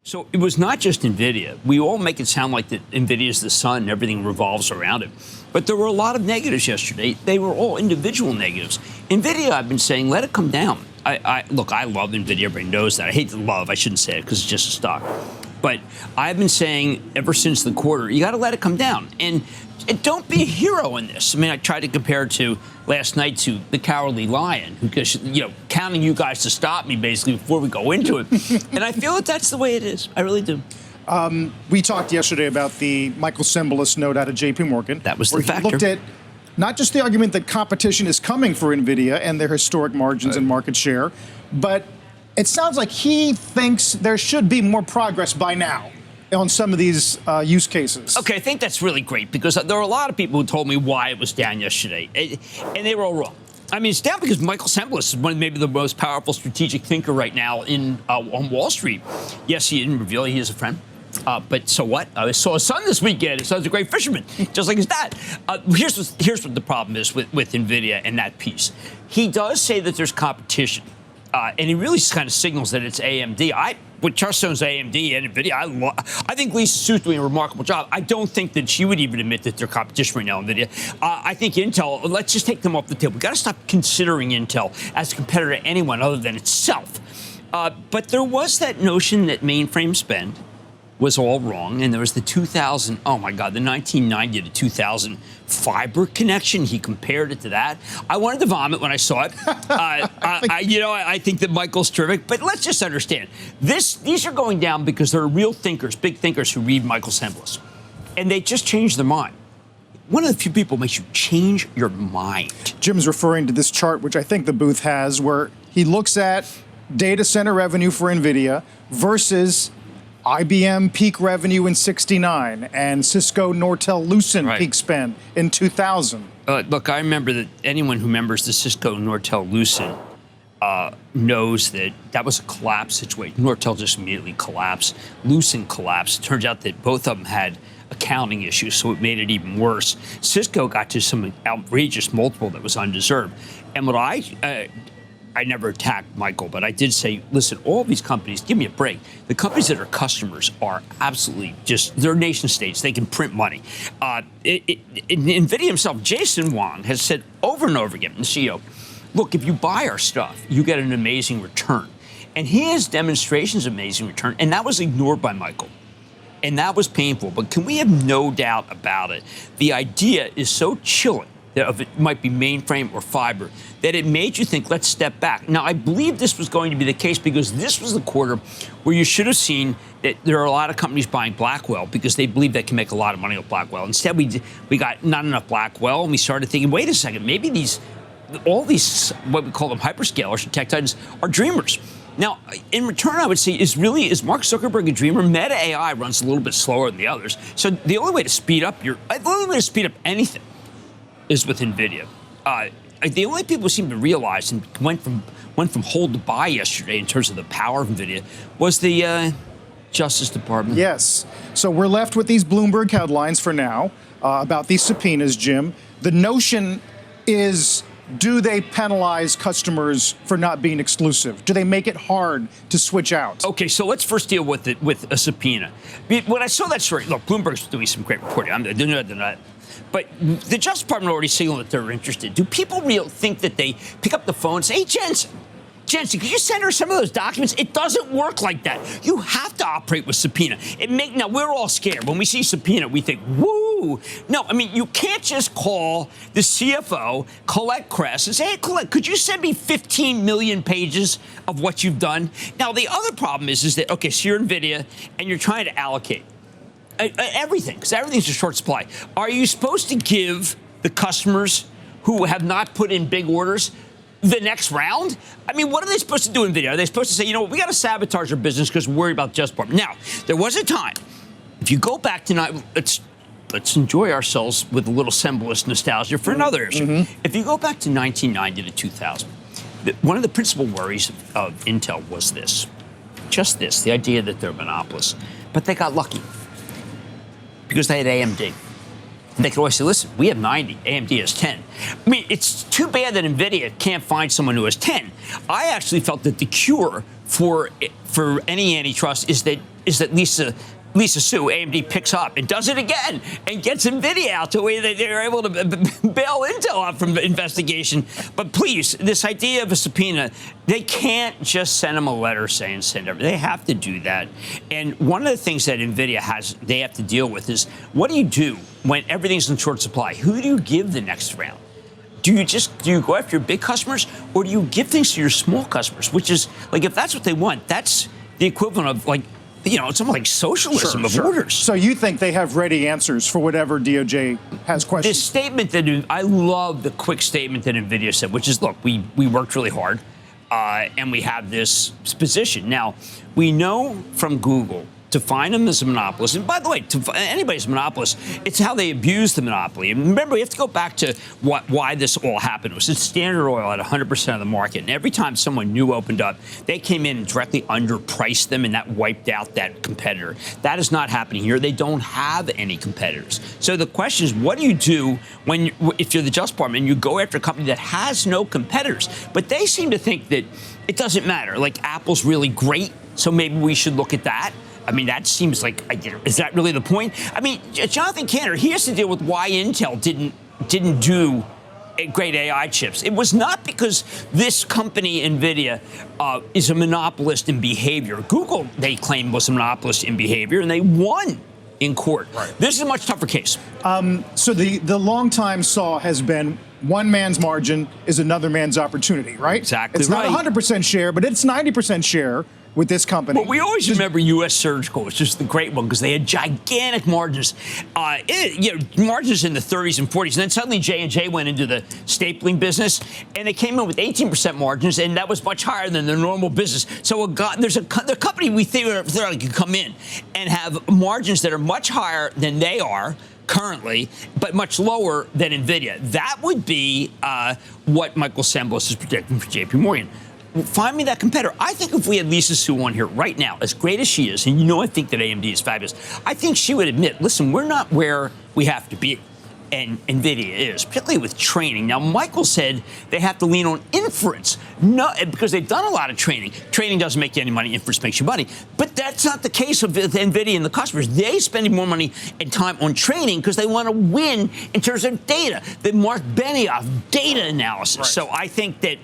So it was not just NVIDIA. We all make it sound like that NVIDIA is the sun and everything revolves around it. But there were a lot of negatives yesterday. They were all individual negatives. NVIDIA, I've been saying, let it come down. Look, I love NVIDIA. Everybody knows that. I hate the love. I shouldn't say it because it's just a stock. But I've been saying ever since the quarter, you got to let it come down. And don't be a hero in this. I mean, I tried to compare it to last night to the Cowardly Lion, who, counting you guys to stop me, basically, before we go into it. And I feel that that's the way it is. I really do. We talked yesterday about the Michael Sembelis note out of J.P. Morgan. That was the factor. He looked at not just the argument that competition is coming for NVIDIA and their historic margins and market share, but it sounds like he thinks there should be more progress by now on some of these use cases. Okay, I think that's really great because there were a lot of people who told me why it was down yesterday, and they were all wrong. I mean, it's down because Michael Sembelis is maybe the most powerful strategic thinker right now on Wall Street. Yes, he didn't reveal he is a friend. But so what? I saw his son this weekend. His son's a great fisherman, just like his dad. Here's what the problem is with NVIDIA and that piece. He does say that there's competition, and he really kind of signals that it's AMD. With Charstone's AMD and NVIDIA, I think Lisa Su's doing a remarkable job. I don't think that she would even admit that they're competition right now, NVIDIA. I think Intel, let's just take them off the table. We've got to stop considering Intel as a competitor to anyone other than itself. But there was that notion that mainframe spend was all wrong, and there was the 2000, oh my God, the 1990 to 2000 fiber connection. He compared it to that. I wanted to vomit when I saw it. I think that Michael's terrific, but let's just understand, these are going down because there are real thinkers, big thinkers who read Michael Sembelis, and they just changed their mind. One of the few people who makes you change your mind. Jim's referring to this chart, which I think the booth has, where he looks at data center revenue for NVIDIA versus IBM peak revenue in '69 and Cisco Nortel Lucent peak spend in 2000. Look, I remember that anyone who remembers the Cisco Nortel Lucent knows that was a collapse situation. Nortel just immediately collapsed. Lucent collapsed. Turns out that both of them had accounting issues, so it made it even worse. Cisco got to some outrageous multiple that was undeserved. And what I never attacked Michael, but I did say, listen, all these companies, give me a break. The companies that are customers are absolutely they're nation states. They can print money. NVIDIA himself, Jason Wang, has said over and over again, the CEO, look, if you buy our stuff, you get an amazing return. And he has demonstrations of amazing return, and that was ignored by Michael. And that was painful. But can we have no doubt about it? The idea is so chilling of it might be mainframe or fiber, that it made you think, let's step back. Now, I believe this was going to be the case because this was the quarter where you should have seen that there are a lot of companies buying Blackwell because they believe they can make a lot of money with Blackwell. Instead, we got not enough Blackwell, and we started thinking, wait a second, maybe all these, what we call them hyperscalers and tech titans, are dreamers. Now, in return, I would say, is Mark Zuckerberg a dreamer? Meta AI runs a little bit slower than the others. So the only way to speed up anything is with NVIDIA. The only people who seem to realize and went from hold to buy yesterday in terms of the power of NVIDIA was the Justice Department. Yes. So we're left with these Bloomberg headlines for now about these subpoenas, Jim. The notion is, do they penalize customers for not being exclusive? Do they make it hard to switch out? Okay, so let's first deal with a subpoena. When I saw that story, look, Bloomberg's doing some great reporting. They're not. But the Justice Department already signaled that they're interested. Do people really think that they pick up the phone and say, hey, Jensen, could you send her some of those documents? It doesn't work like that. You have to operate with subpoena. Now, we're all scared. When we see subpoena, we think, woo. No, I mean, you can't just call the CFO, Colette Kress, and say, hey, Colette, could you send me 15 million pages of what you've done? Now, the other problem is that, okay, so you're NVIDIA, and you're trying to allocate everything, because everything's a short supply. Are you supposed to give the customers who have not put in big orders the next round? I mean, what are they supposed to do in NVIDIA? Are they supposed to say, you know what, we got to sabotage our business because we're worried about Justice Department? Now, there was a time, if you go back tonight, let's enjoy ourselves with a little Sembelis nostalgia for another issue. Mm-hmm. If you go back to 1990 to 2000, one of the principal worries of Intel was the idea that they're monopolists. But they got lucky because they had AMD. They could always say, listen, we have 90, AMD has 10. I mean, it's too bad that NVIDIA can't find someone who has 10. I actually felt that the cure for any antitrust is that is that Lisa Su, AMD, picks up and does it again and gets NVIDIA out the way that they're able to bail Intel out from the investigation. But please, this idea of a subpoena, they can't just send them a letter saying send everything. They have to do that. And one of the things that NVIDIA they have to deal with is, what do you do when everything's in short supply? Who do you give the next round? Do you go after your big customers, or do you give things to your small customers? Which is, like, if that's what they want, that's the equivalent of, like, it's almost like socialism of orders. So you think they have ready answers for whatever DOJ has questions? This statement I love the quick statement that NVIDIA said, which is, look, we worked really hard, and we have this position. Now, we know from Google to find them as a monopolist, and by the way, anybody's a monopolist, it's how they abuse the monopoly. And remember, we have to go back to why this all happened. It was Standard Oil at 100% of the market, and every time someone new opened up, they came in and directly underpriced them, and that wiped out that competitor. That is not happening here. They don't have any competitors. So the question is, what do you do if you're the Justice Department and you go after a company that has no competitors? But they seem to think that it doesn't matter. Like, Apple's really great, so maybe we should look at that. I mean, that seems like, is that really the point? I mean, Jonathan Cantor, he has to deal with why Intel didn't do great AI chips. It was not because this company, NVIDIA, is a monopolist in behavior. Google, they claim, was a monopolist in behavior, and they won in court. Right. This is a much tougher case. So the long-time saw has been one man's margin is another man's opportunity, right? Exactly. It's not 100% share, but it's 90% share with this company. Well, we always remember U.S. Surgical was just the great one because they had gigantic margins, margins in the 30s and 40s. And then suddenly J&J went into the stapling business, and they came in with 18% margins, and that was much higher than their normal business. So there's a company we theoretically could come in and have margins that are much higher than they are currently, but much lower than NVIDIA. That would be what Michael Semblis is predicting for J.P. Morgan. Find me that competitor. I think if we had Lisa Su on here right now, as great as she is, and I think that AMD is fabulous, I think she would admit, listen, we're not where we have to be, and NVIDIA is, particularly with training. Now, Michael said they have to lean on inference, because they've done a lot of training. Training doesn't make you any money, inference makes you money. But that's not the case with NVIDIA and the customers. They're spending more money and time on training because they want to win in terms of data. The Mark Benioff data analysis. Right. So I think that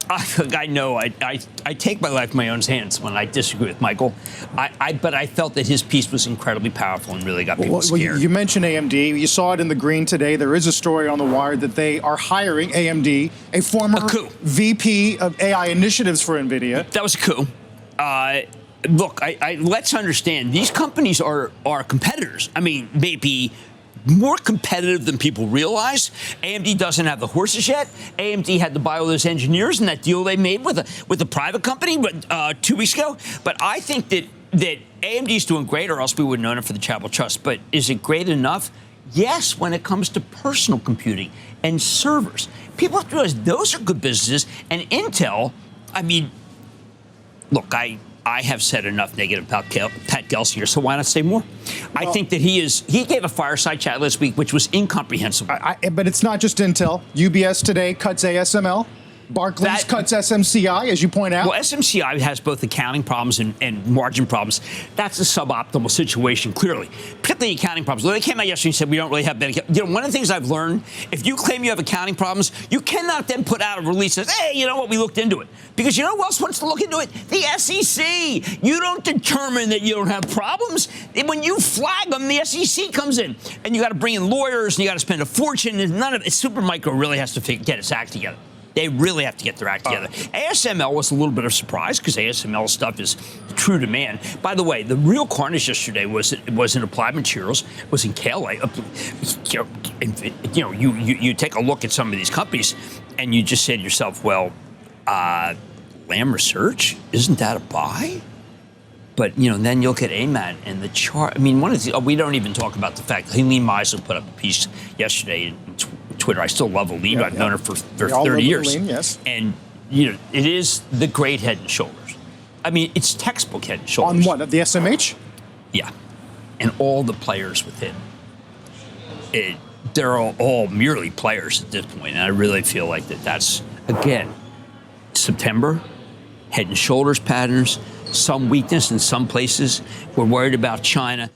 I know I take my life in my own hands when I disagree with Michael. But I felt that his piece was incredibly powerful and really got people scared. Well, you mentioned AMD. You saw it in the green today. There is a story on the wire that they are hiring AMD, a former VP of AI initiatives for NVIDIA. That was a coup. Look, let's understand, these companies are competitors. I mean, maybe more competitive than people realize. AMD doesn't have the horses yet. AMD had to buy all those engineers in that deal they made with a private company 2 weeks ago. But I think that AMD is doing great, or else we wouldn't own it for the Charitable Trust. But is it great enough? Yes, when it comes to personal computing and servers. People have to realize those are good businesses. And Intel, I mean, look, I have said enough negative about Pat Gelsinger, so why not say more? Well, I think that he gave a fireside chat last week, which was incomprehensible. But it's not just Intel. UBS today cuts ASML. Barclays cuts SMCI, as you point out. Well, SMCI has both accounting problems and margin problems. That's a suboptimal situation, clearly. Particularly accounting problems. They came out yesterday and said we don't really have bad accounting. One of the things I've learned, if you claim you have accounting problems, you cannot then put out a release that says, hey, you know what, we looked into it. Because you know who else wants to look into it? The SEC. You don't determine that you don't have problems. When you flag them, the SEC comes in. And you got to bring in lawyers, and you got to spend a fortune, and none of it. Supermicro really has to get its act together. They really have to get their act together. ASML was a little bit of a surprise because ASML stuff is true demand. By the way, the real carnage yesterday was in Applied Materials, was in KLA. You take a look at some of these companies, and you just say to yourself, well, Lam Research, isn't that a buy? But, then you look at AMAT and the chart. I mean, we don't even talk about the fact that Helene Meisel put up a piece yesterday in Twitter. I still love Helene. I've known her for 30 years. Helene, yes. And, it is the great Head and Shoulders. I mean, it's textbook Head and Shoulders. On what, the SMH? Yeah. And all the players within. They're all merely players at this point. And I really feel like that's, again, September, Head and Shoulders patterns. some weakness in some places. We're worried about China.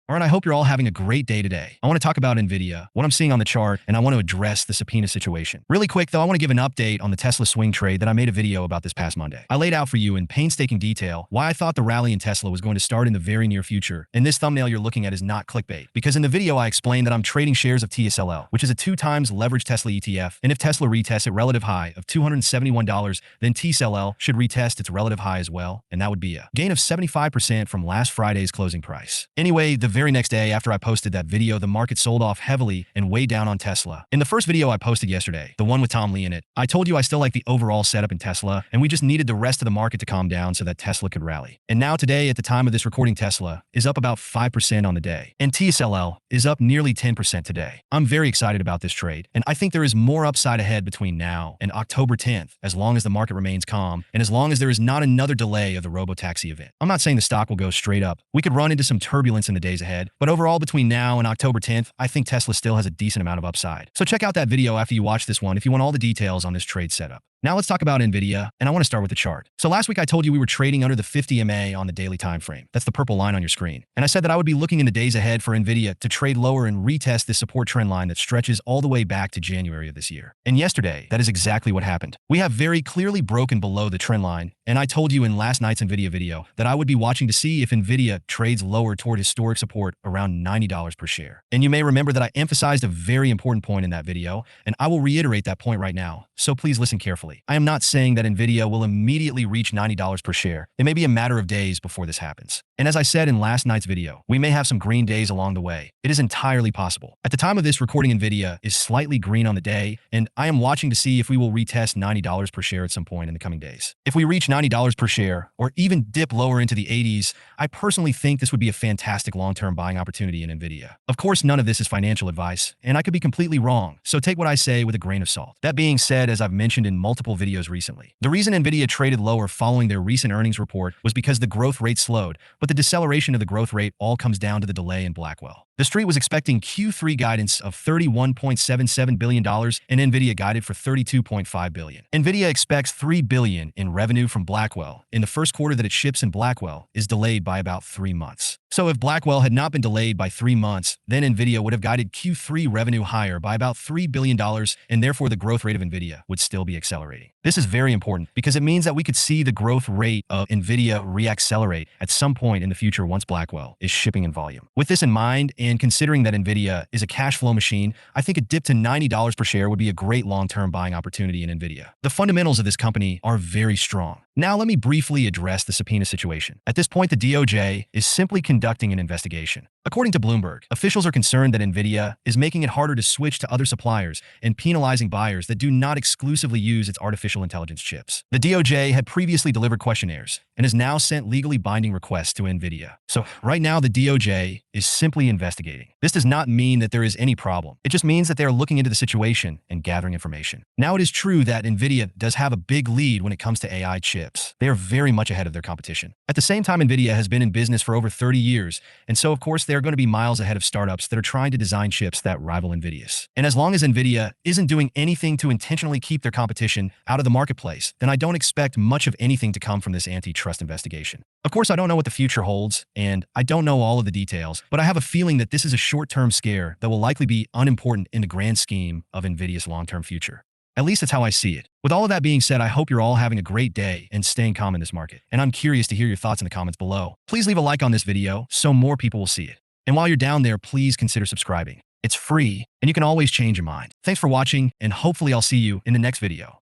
All right, I hope you're all having a great day today. I want to talk about NVIDIA, what I'm seeing on the chart, and I want to address the subpoena situation. Really quick, though, I want to give an update on the Tesla swing trade that I made a video about this past Monday. I laid out for you in painstaking detail why I thought the rally in Tesla was going to start in the very near future, and this thumbnail you're looking at is not clickbait, because in the video I explained that I'm trading shares of TSLL, which is a 2x leveraged Tesla ETF, and if Tesla retests its relative high of $271, then TSLL should retest its relative high as well, and that would be a gain of 75% from last Friday's closing price. Anyway, the very next day after I posted that video, the market sold off heavily and way down on Tesla. In the first video I posted yesterday, the one with Tom Lee in it, I told you I still like the overall setup in Tesla, and we just needed the rest of the market to calm down so that Tesla could rally. And now today, at the time of this recording, Tesla is up about 5% on the day, and TSLL is up nearly 10% today. I'm very excited about this trade, and I think there is more upside ahead between now and October 10th, as long as the market remains calm, and as long as there is not another delay of the robotaxi event. I'm not saying the stock will go straight up. We could run into some turbulence in the days ahead, but overall, between now and October 10th, I think Tesla still has a decent amount of upside. So check out that video after you watch this one if you want all the details on this trade setup. Now let's talk about NVIDIA, and I want to start with the chart. So last week I told you we were trading under the 50 MA on the daily time frame. That's the purple line on your screen. And I said that I would be looking in the days ahead for NVIDIA to trade lower and retest this support trend line that stretches all the way back to January of this year. And yesterday, that is exactly what happened. We have very clearly broken below the trend line, and I told you in last night's NVIDIA video that I would be watching to see if NVIDIA trades lower toward historic support around $90 per share. And you may remember that I emphasized a very important point in that video, and I will reiterate that point right now, so please listen carefully. I am not saying that NVIDIA will immediately reach $90 per share. It may be a matter of days before this happens. And as I said in last night's video, we may have some green days along the way. It is entirely possible. At the time of this recording, NVIDIA is slightly green on the day, and I am watching to see if we will retest $90 per share at some point in the coming days. If we reach $90 per share, or even dip lower into the 80s, I personally think this would be a fantastic long-term buying opportunity in NVIDIA. Of course, none of this is financial advice, and I could be completely wrong, so take what I say with a grain of salt. That being said, as I've mentioned in multiple videos recently, the reason NVIDIA traded lower following their recent earnings report was because the growth rate slowed, but the deceleration of the growth rate all comes down to the delay in Blackwell. The street was expecting Q3 guidance of $31.77 billion, and NVIDIA guided for $32.5 billion. NVIDIA expects $3 billion in revenue from Blackwell, and the first quarter that it ships in Blackwell is delayed by about 3 months. So if Blackwell had not been delayed by 3 months, then NVIDIA would have guided Q3 revenue higher by about $3 billion, and therefore the growth rate of NVIDIA would still be accelerating. This is very important because it means that we could see the growth rate of NVIDIA reaccelerate at some point in the future once Blackwell is shipping in volume. With this in mind, and considering that NVIDIA is a cash flow machine, I think a dip to $90 per share would be a great long-term buying opportunity in NVIDIA. The fundamentals of this company are very strong. Now let me briefly address the subpoena situation. At this point, the DOJ is simply conducting an investigation. According to Bloomberg, officials are concerned that NVIDIA is making it harder to switch to other suppliers and penalizing buyers that do not exclusively use its artificial intelligence chips. The DOJ had previously delivered questionnaires and has now sent legally binding requests to NVIDIA. So right now, the DOJ is simply investigating. This does not mean that there is any problem. It just means that they are looking into the situation and gathering information. Now, it is true that NVIDIA does have a big lead when it comes to AI chips. They are very much ahead of their competition. At the same time, NVIDIA has been in business for over 30 years, and so of course they are going to be miles ahead of startups that are trying to design chips that rival NVIDIA's. And as long as NVIDIA isn't doing anything to intentionally keep their competition out of the marketplace, then I don't expect much of anything to come from this antitrust investigation. Of course, I don't know what the future holds, and I don't know all of the details, but I have a feeling that this is a short-term scare that will likely be unimportant in the grand scheme of NVIDIA's long-term future. At least that's how I see it. With all of that being said, I hope you're all having a great day and staying calm in this market. And I'm curious to hear your thoughts in the comments below. Please leave a like on this video so more people will see it. And while you're down there, please consider subscribing. It's free, and you can always change your mind. Thanks for watching, and hopefully I'll see you in the next video.